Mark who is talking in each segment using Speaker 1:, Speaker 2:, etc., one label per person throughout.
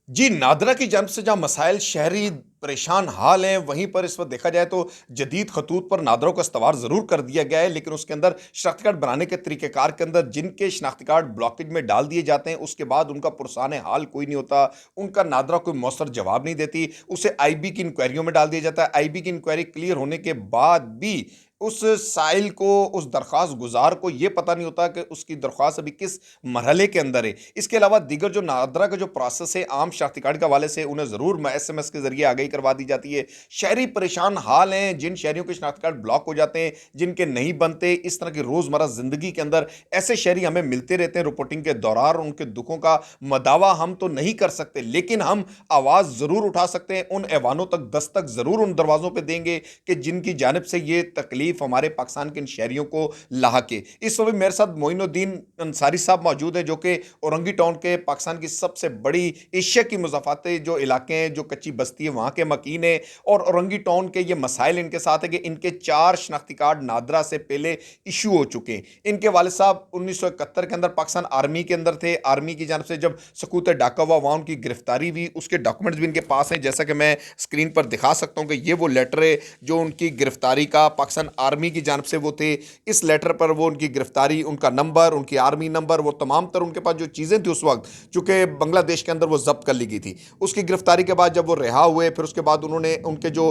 Speaker 1: जी, नादरा की जन्म से जहाँ मसाइल शहरी परेशान हाल हैं, वहीं पर इस वक़्त देखा जाए तो जदीद खतूत पर नादरों का इस्तवार ज़रूर कर दिया गया है, लेकिन उसके अंदर शनाख्ती कार्ड बनाने के तरीक़ेकार के अंदर जिनके शनाख्ती कार्ड ब्लॉकेज में डाल दिए जाते हैं, उसके बाद उनका पुरसाने हाल कोई नहीं होता, उनका नादरा कोई मौसर जवाब नहीं देती, उसे आईबी की इंक्वायरियों में डाल दिया जाता है। आईबी की इंक्वायरी क्लियर होने के बाद भी उस साइल को, उस दरख्वास्त गुज़ार को ये पता नहीं होता कि उसकी दरख्वास्त अभी किस मरहले के अंदर है। इसके अलावा दीगर जो नादरा का जो प्रोसेस है आम शनाख्ती कार्ड के हवाले से उन्हें ज़रूर एसएमएस के ज़रिए आगाही करवा दी जाती है। शहरी परेशान हाल हैं, जिन शहरियों के शनाख्ती कार्ड ब्लॉक हो जाते हैं, जिनके नहीं बनते, इस तरह की रोज़मर्रा ज़िंदगी के अंदर ऐसे शहरी हमें मिलते रहते हैं रिपोर्टिंग के दौरान। उनके दुखों का मदावा हम तो नहीं कर सकते, लेकिन हम आवाज़ ज़रूर उठा सकते हैं। उन ऐवानों तक दस्तक ज़रूर उन दरवाज़ों पे देंगे कि जिनकी जानिब से ये तकलीफ़ हमारे पाकिस्तान के इन शहरियों को लाहक है। इस वक़्त मेरे साथ मोइनुद्दीन अंसारी साहब मौजूद हैं, जो कि औरंगी टाउन के पाकिस्तान की सबसे बड़ी एशिया की मुज़ाफ़ाती जो इलाके हैं, जो कच्ची बस्ती है, वहाँ के मकीन हैं। और औरंगी टाउन के ये मसाइल इनके साथ है कि इनके 4 शनाख्ती कार्ड नादरा से पहले इश्यू हो चुके हैं। इनके वालिद साहब 1971 के अंदर पाकिस्तान आर्मी के अंदर थे। आर्मी की जानिब से जब सकूत डाका हुआ, वहाँ उनकी गिरफ्तारी हुई, उसके डॉक्यूमेंट्स भी इनके पास हैं। जैसा कि मैं स्क्रीन पर दिखा सकता हूँ कि ये वो लेटर है जो उनकी गिरफ्तारी का पाकिस्तान आर्मी की जानिब से वो थे। इस लेटर पर वो उनकी गिरफ्तारी, उनका नंबर, उनकी आर्मी नंबर, वो तमाम तर उनके पास जो चीज़ें थी उस वक्त, चूँकि बांग्लादेश के अंदर वो ज़ब्त कर ली गई थी। उसकी गिरफ्तारी के बाद जब वो रिहा हुए, फिर उसके बाद उन्होंने उनके जो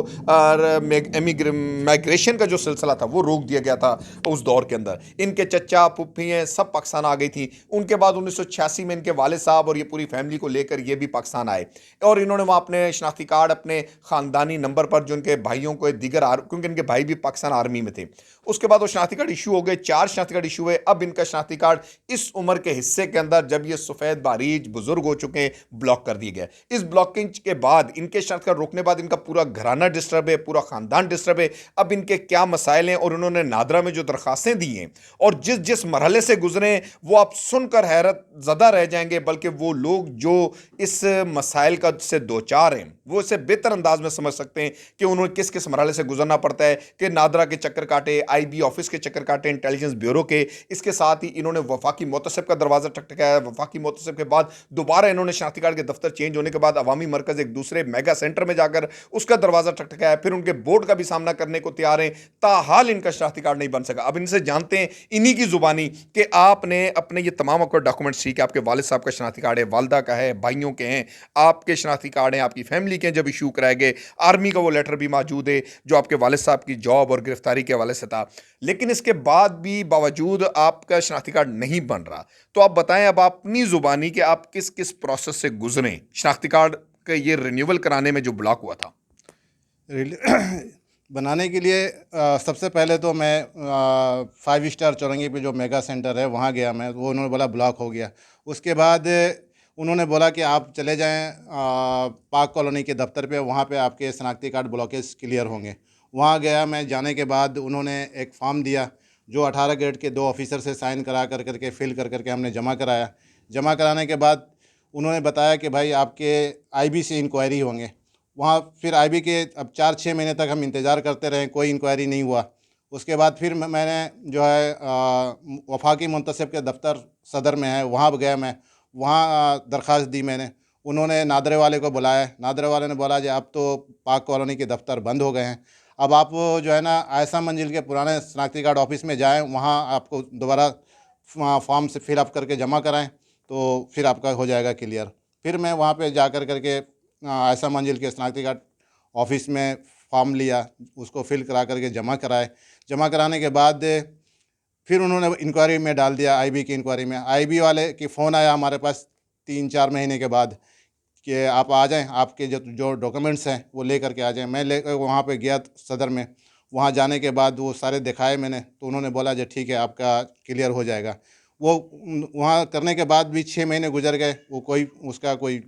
Speaker 1: माइग्रेशन का जो सिलसिला था वो रोक दिया गया था उस दौर के अंदर। इनके चचा फुप्फी हैं सब पाकिस्तान आ गई थी। उनके बाद 1986 में इनके वालिद साहब और ये पूरी फैमिली को लेकर ये भी पाकिस्तान आए और इन्होंने वहाँ अपने शनाख्ती कार्ड अपने ख़ानदानी नंबर पर जो इनके भाइयों को दीगर क्योंकि इनके भाई भी पाकिस्तान आर्मी में थे, उसके बाद वो शनाख्ती कार्ड इशू हो गए। 4 शनाख्ती कार्ड इशू हुए। अब इनका शनाख्ती कार्ड इस उम्र के हिस्से के अंदर, जब ये सफ़ेद बारीज बुजुर्ग हो चुके हैं, ब्लॉक कर दिए गए। इस ब्लॉकिंग के बाद, इनके शनाख्ती कार्ड रोकने बाद इनका पूरा घराना डिस्टर्ब है, पूरा ख़ानदान डिस्टर्ब है। अब इनके क्या मसाइल हैं और उन्होंने नादरा में जो दरख्वास्तें दी हैं और जिस जिस मरहले से गुजरे हैं, वो आप सुनकर हैरत ज़दा रह जाएंगे। बल्कि वो लोग जो इस मसाइल का से दो चार हैं, वो इसे बेहतर अंदाज में समझ सकते हैं कि उन्होंने किस किस मरहले से गुजरना पड़ता है। कि नादरा के चक्कर काटे, आईबी ऑफिस के चक्कर काटे, इंटेलिजेंस ब्यूरो के। इसके साथ ही इन्होंने वफाकी मोतसिब का दरवाज़ा टकटकाया। वफाकी मोतसिब के बाद दोबारा इन्होंने शनाख्ती कार्ड के दफ्तर चेंज होने के बाद अवामी मरकज़ एक दूसरे मेगा सेंटर में जाकर उसका दरवाज़ा टकटकाया। फिर उनके बोर्ड का भी सामना करने को तैयार हैं, ताहाल इनका शनाख्ती कार्ड नहीं बन सका। अब इनसे जानते हैं इन्हीं की ज़ुबानी कि आपने अपने ये तमाम आपको डॉक्यूमेंट्स, ठीक है, आपके वालिद साहब का शनाख्ती कार्ड है, वालदा का है, भाइयों के हैं, आपके शनाख्ती कार्ड हैं, आपकी फैमिली के हैं जब इशू कराए गए, आर्मी का वो लेटर भी मौजूद है जो आपके वालिद साहब की जॉब और गिरफ्तारी के हवाले से था। लेकिन इसके बाद भी बावजूद आपका शनाख्ती कार्ड नहीं बन रहा, तो आप बताएं अब आप अपनी ज़ुबानी कि आप किस किस प्रोसेस से गुजरें शनाख्ती कार्ड के ये रिन्यूअल कराने में जो ब्लॉक हुआ था।
Speaker 2: बनाने के लिए सबसे पहले तो मैं 5 स्टार चौरंगी पे जो मेगा सेंटर है वहाँ गया मैं, वो उन्होंने बोला ब्लॉक हो गया। उसके बाद उन्होंने बोला कि आप चले जाएं पाक कॉलोनी के दफ्तर पे, वहाँ पे आपके शनाख्ती कार्ड ब्लॉकेज क्लियर होंगे। वहाँ गया मैं, जाने के बाद उन्होंने एक फॉर्म दिया जो 18 ग्रेड के 2 ऑफिसर से साइन करा कर करके फिल कर करके हमने जमा कराया। जमा कराने के बाद उन्होंने बताया कि भाई आपके आईबी से इंक्वायरी होंगे। वहाँ फिर आईबी के अब 4-6 महीने तक हम इंतज़ार करते रहे, कोई इंक्वायरी नहीं हुआ। उसके बाद फिर मैंने जो है वफाकी मुंतसिब के दफ्तर सदर में है, वहाँ गया मैं, वहाँ दरख्वास्त दी मैंने। उन्होंने नादरे वाले को बुलाया, नादरे वाले ने बोला जी अब तो पाक कॉलोनी के दफ्तर बंद हो गए हैं, अब आप जो है ना आयशा मंजिल के पुराने शनाख्ती कार्ड ऑफिस में जाएँ, वहाँ आपको दोबारा फॉर्म से फिल अप करके जमा कराएँ, तो फिर आपका हो जाएगा क्लियर। फिर मैं वहाँ पे जा कर के आयशा मंजिल के शनाख्ती कार्ड ऑफिस में फॉर्म लिया, उसको फिल करा करके जमा कराए। जमा कराने के बाद फिर उन्होंने इंक्वायरी में डाल दिया, आईबी की इंक्वायरी में। आईबी वाले की फ़ोन आया हमारे पास 3-4 महीने के बाद कि आप आ जाएँ, आपके जो जो डॉक्यूमेंट्स हैं वो ले कर के आ जाएँ। मैं लेकर वहाँ पे गया सदर में। वहाँ जाने के बाद वो सारे दिखाए मैंने, तो उन्होंने बोला जी ठीक है आपका क्लियर हो जाएगा। वो वहाँ करने के बाद भी 6 महीने गुजर गए, वो कोई उसका कोई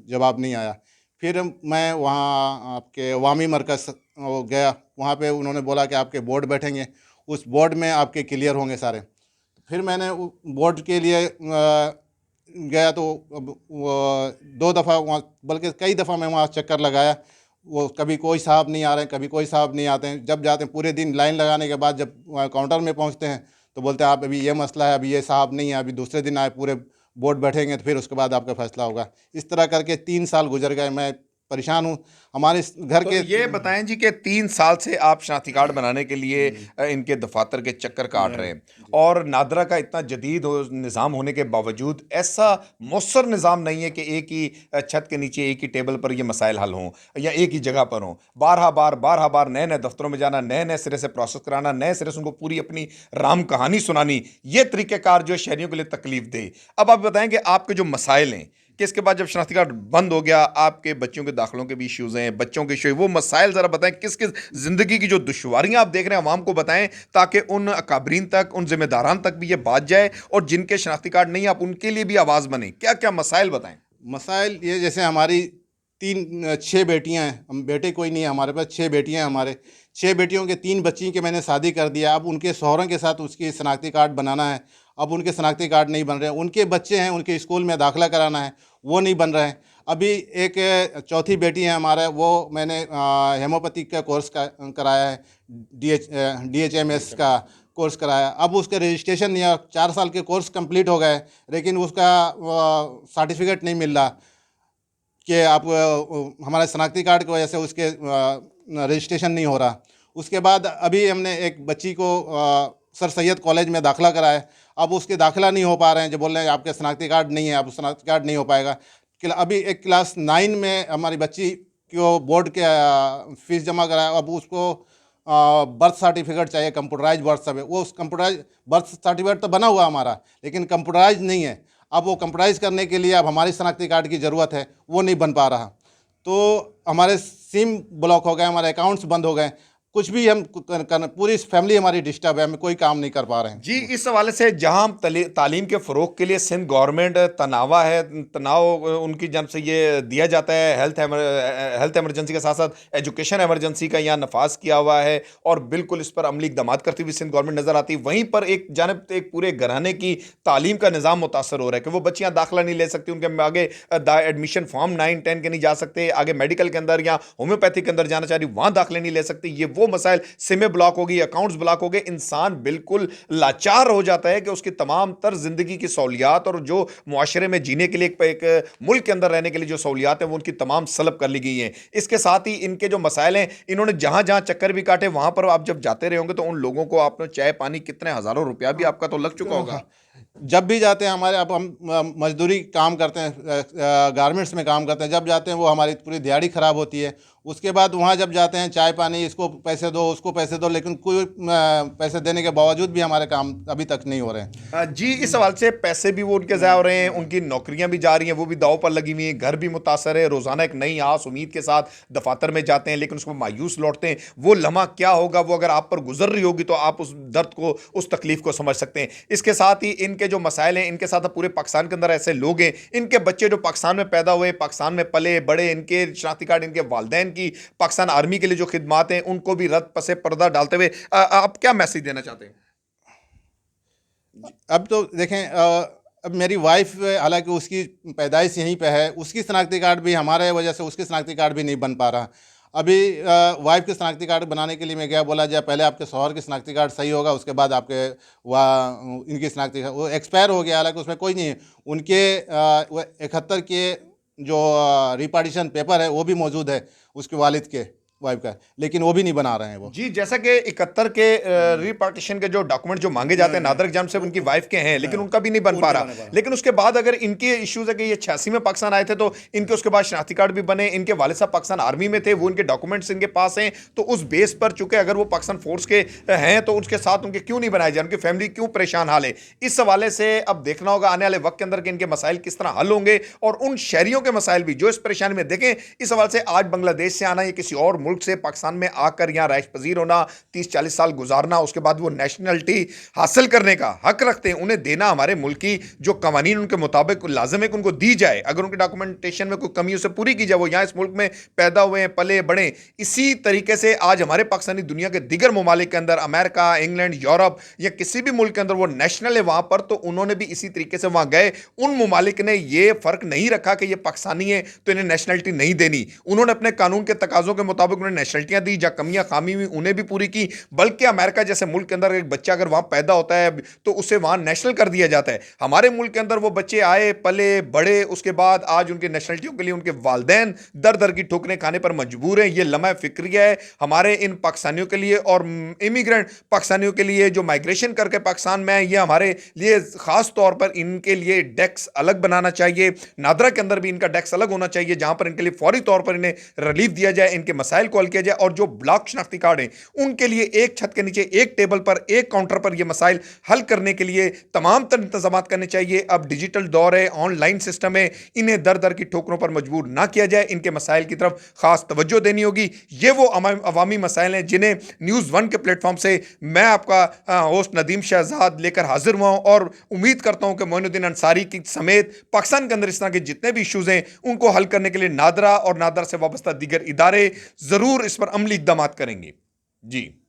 Speaker 2: जवाब नहीं आया। फिर मैं वहाँ आपके अवामी मरकज़ वो गया, वहाँ पे उन्होंने बोला कि आपके बोर्ड बैठेंगे, उस बोर्ड में आपके क्लियर होंगे सारे। फिर मैंने बोर्ड के लिए गया, तो अब वो 2 दफ़ा वहाँ, बल्कि कई दफ़ा मैं वहाँ चक्कर लगाया, वो कभी कोई साहब नहीं आ रहे हैं, कभी कोई साहब नहीं आते हैं। जब जाते हैं पूरे दिन लाइन लगाने के बाद जब वहाँ काउंटर में पहुँचते हैं तो बोलते हैं आप अभी ये मसला है, अभी ये साहब नहीं है, अभी दूसरे दिन आए, पूरे बोर्ड बैठेंगे तो फिर उसके बाद आपका फैसला होगा। इस तरह करके 3 साल गुजर गए, मैं परेशान हूँ। हमारे घर
Speaker 1: तो
Speaker 2: के
Speaker 1: ये बताएं जी कि 3 साल से आप शनाख्ती कार्ड बनाने के लिए इनके दफातर के चक्कर काट रहे हैं और नादरा का इतना जदीद निज़ाम होने के बावजूद ऐसा मौसर निज़ाम नहीं है कि एक ही छत के नीचे एक ही टेबल पर ये मसाइल हल हों या एक ही जगह पर हों। बारहा बार नए नए दफ्तरों में जाना, नए नए सिरे से प्रोसेस कराना, नए सिरे से उनको पूरी अपनी राम कहानी सुनानी, ये तरीक़ेकार जो शहरियों के लिए तकलीफ दे। अब आप बताएं कि आपके जो मसाइल हैं कि इसके बाद जब शनाख्ती कार्ड बंद हो गया, आपके बच्चों के दाखिलों के भी इश्यूज़ हैं, बच्चों के इशू, वो मसाइल ज़रा बताएं, किस किस ज़िंदगी की जो दुश्वारियां आप देख रहे हैं अवाम को बताएं, ताकि उन अकाबरीन तक, उन जिम्मेदारान तक भी ये बात जाए और जिनके शनाख्ती कार्ड नहीं, आप उनके लिए भी आवाज़ बने। क्या क्या मसाइल बताएं।
Speaker 2: मसाइल ये, जैसे हमारी 6 बेटियां हैं, हम बेटे कोई नहीं है हमारे पास, 6 बेटियां हैं हमारे। 6 बेटियों के 3 बच्ची के मैंने शादी कर दिया, अब उनके शौहरों के साथ उसकी शनाख्ती कार्ड बनाना है। अब उनके शनाख्ती कार्ड नहीं बन रहे हैं। उनके बच्चे हैं, उनके स्कूल में दाखिला कराना है, वो नहीं बन रहे हैं। अभी एक चौथी बेटी है हमारा, वो मैंने हेमोपैथिक का कोर्स कराया है, DHMS का कोर्स कराया। अब उसका रजिस्ट्रेशन नहीं है, 4 साल के कोर्स कंप्लीट हो गए, लेकिन उसका सर्टिफिकेट नहीं मिल रहा कि आप हमारे शनाख्ती कार्ड की वजह से उसके रजिस्ट्रेशन नहीं हो रहा। उसके बाद अभी हमने एक बच्ची को सर सैयद कॉलेज में दाखिला कराया, अब उसके दाखिला नहीं हो पा रहे हैं, जो बोल रहे हैं आपके शनाख्ती कार्ड नहीं है, आप शनाख्ती कार्ड नहीं हो पाएगा। अभी एक क्लास 9 में हमारी बच्ची को बोर्ड के फीस जमा कराया, अब उसको बर्थ सर्टिफिकेट चाहिए, कंप्यूटराइज बर्थ सर्टिफिकेट। वो उस कंप्यूटराइज बर्थ सर्टिफिकेट तो बना हुआ हमारा, लेकिन कंप्यूटराइज नहीं है। अब वो कंप्यूटराइज करने के लिए अब हमारी शनाख्ती कार्ड की ज़रूरत है, वो नहीं बन पा रहा। तो हमारे सिम ब्लॉक हो गए, हमारे अकाउंट्स बंद हो गए, कुछ भी हम पूरी फैमिली हमारी डिस्टर्ब है, हम कोई काम नहीं कर पा रहे हैं।
Speaker 1: जी, इस हवाले से जहां हम तालीम के फ़रोग के लिए सिंध गवर्नमेंट तनावा है, तनाव उनकी जानब से ये दिया जाता है, हेल्थ एमरजेंसी के साथ साथ एजुकेशन एमरजेंसी का यहाँ नफाज किया हुआ है और बिल्कुल इस पर अमली इकदाम करती हुई सिंध गवर्नमेंट नज़र आती है। वहीं पर एक जानब एक पूरे घराने की तालीम का निज़ाम मुतासर हो रहा है कि वो बच्चियाँ दाखिला नहीं ले सकती, उनके आगे एडमिशन फॉर्म 9-10 के नहीं जा सकते, आगे मेडिकल के अंदर या होम्योपैथी के अंदर जाना चाह रही, वहाँ दाखिले नहीं ले सकते। ये वो मसाइल, सिमें ब्लॉक हो गई, अकाउंट्स ब्लॉक हो गए, इंसान बिल्कुल लाचार हो जाता है कि उसकी तमाम तर जिंदगी की सहूलियात और जो मुआशरे में जीने के लिए एक मुल्क के अंदर रहने के लिए जो सहूलियात हैं वो उनकी तमाम सलब कर ली गई हैं। इसके साथ ही इनके जो मसाइल हैं, इन्होंने जहां जहां चक्कर भी काटे, वहां पर आप जब जाते रहे होंगे तो उन लोगों को आपने चाय पानी कितने हज़ारों रुपया भी आपका तो लग चुका होगा।
Speaker 2: जब भी जाते हैं हमारे, अब हम मजदूरी काम करते हैं, गारमेंट्स में काम करते हैं, जब जाते हैं वो हमारी पूरी दिहाड़ी ख़राब होती है। उसके बाद वहाँ जब जाते हैं, चाय पानी, इसको पैसे दो उसको पैसे दो, लेकिन कोई पैसे देने के बावजूद भी हमारे काम अभी तक नहीं हो रहे हैं।
Speaker 1: जी, इस सवाल से पैसे भी वो उनके ज़ाया हो रहे हैं, उनकी नौकरियां भी जा रही हैं, वो भी दाव पर लगी हुई हैं, घर भी मुतासर है, रोज़ाना एक नई आस उम्मीद के साथ दफातर में जाते हैं लेकिन उसको मायूस लौटते हैं। वो लम्हा क्या होगा, वो अगर आप पर गुजर रही होगी तो आप उस दर्द को, उस तकलीफ को समझ सकते हैं। इसके साथ ही इनके जो मसाइल हैं, इनके साथ पूरे पाकिस्तान के अंदर ऐसे लोग हैं, इनके बच्चे जो पाकिस्तान में पैदा हुए, पाकिस्तान में पले बड़े, इनके शनाख्ती कार्ड, इनके वालिदैन की पाकिस्तान आर्मी के लिए जो खिदमात हैं उनको भी रद्द पसे पर्दा डालते हुए आप क्या मैसेज देना चाहते हैं?
Speaker 2: अब तो देखें, अब मेरी वाइफ, हालांकि उसकी पैदाइश यहीं पे है, उसकी शनाख्ती कार्ड भी हमारे वजह से उसकी शनाख्ती कार्ड भी नहीं बन पा रहा। अभी वाइफ की शनाख्ती कार्ड बनाने के लिए मैं गया, बोला जाए पहले आपके शौहर की शनाख्ती कार्ड सही होगा, उसके बाद आपके इनकी शनाख्ती कार्ड। वो एक्सपायर हो गया, हालांकि उसमें कोई नहीं है। उनके 71 के जो रिपार्टीशन पेपर है वो भी मौजूद है उसके वालिद के, वाइफ का, लेकिन वो भी नहीं बना रहे हैं वो।
Speaker 1: जी, जैसा कि 71 के रिपार्टीशन के जो डॉक्यूमेंट जो मांगे जाते हैं नादर एग्जाम से उनकी वाइफ के हैं, लेकिन उनका भी नहीं बन पा रहा। लेकिन उसके बाद अगर इनके इश्यूज है कि ये 86 में पाकिस्तान आए थे तो इनके उसके बाद शनाख्ती कार्ड भी बने, इनके वालिद साहब पाकिस्तान आर्मी में थे, वो इनके डॉक्यूमेंट्स इनके पास हैं, तो उस बेस पर चूंकि अगर वो पाकिस्तान फोर्स के हैं तो उसके साथ उनके क्यों नहीं बनाए जाए, उनकी फैमिली क्यों परेशान हाल है। इस हवाले से अब देखना होगा आने वाले वक्त के अंदर कि इनके मसाइल किस तरह हल होंगे और उन शहरियों के मसाइल भी जो इस परेशानी में, देखें इस हवाले से आज बांग्लादेश से आना या किसी और मुल्क से पाकिस्तान में आकर यहां रैश पजीर होना, 30-40 साल गुजारना, उसके बाद वो नेशनलिटी हासिल करने का हक रखते हैं, उन्हें देना हमारे मुल्क की जो कवानीन उनके मुताबिक लाजिम है कि उनको दी जाए। अगर उनके डॉक्यूमेंटेशन में कोई कमी उसे पूरी की जाए, वो यहां इस मुल्क में पैदा हुए हैं, पले बढ़े। इसी तरीके से आज हमारे पाकिस्तानी दुनिया के दिगर ममालिक के अंदर, अमेरिका, इंग्लैंड, यूरोप या किसी भी मुल्क के अंदर वो नेशनल है वहां पर, तो उन्होंने भी इसी तरीके से वहां गए। उन ममालिक ने यह फर्क नहीं रखा कि ये पाकिस्तानी है तो इन्हें नेशनलिटी नहीं देनी। उन्होंने अपने कानून के तकाजों के मुताबिक उन्होंने नेशनलिटियां दी, जहाँ कमियां खामी हुई उन्हें भी पूरी की। बल्कि अमेरिका जैसे मुल्क के अंदर एक बच्चा अगर वहां पैदा होता है तो उसे वहां नेशनल कर दिया जाता है। हमारे मुल्क के अंदर वो बच्चे आए, पले, बड़े, उसके बाद आज उनके नेशनलिटियों के लिए उनके वालिदैन दर दर की ठोकरें खाने पर मजबूर हैं। ये लम्हा फिक्रिया है हमारे इन पाकिस्तानियों के लिए और इमिग्रेंट पाकिस्तानियों के लिए जो माइग्रेशन करके पाकिस्तान में है। ये हमारे लिए खास तौर पर इनके लिए डेस्क अलग बनाना चाहिए। नादरा के अंदर भी इनका डेस्क अलग होना चाहिए, जहां पर इनके लिए फौरी तौर पर इन्हें रिलीफ दिया जाए, इनके मसाइल को हल किया जाए। और जो ब्लॉक शनाख्ती कार्ड हैं उनके लिए एक छत के नीचे एक टेबल पर एक काउंटर पर यह मसाइल हल करने के लिए तमाम तर इंतजाम करने चाहिए। अब डिजिटल दौर है, ऑनलाइन सिस्टम है, इन्हें दर दर की ठोकरों पर मजबूर ना किया जाए, इनके मसाइल की तरफ खास तवज्जो देनी होगी। ये वो अवामी मसाइल हैं जिन्हें न्यूज़ वन के प्लेटफॉर्म से मैं आपका होस्ट नदीम शहजाद लेकर हाजिर हुआ हूं और उम्मीद करता हूं कि मोइनुद्दीन अंसारी की समेत पाकिस्तान के अंदर इस तरह के जितने भी इश्यूज हैं उनको हल करने के लिए नादरा और नादरा से वाबस्ता दीगर इदारे जरूर इस पर अमली इकदाम करेंगे। जी।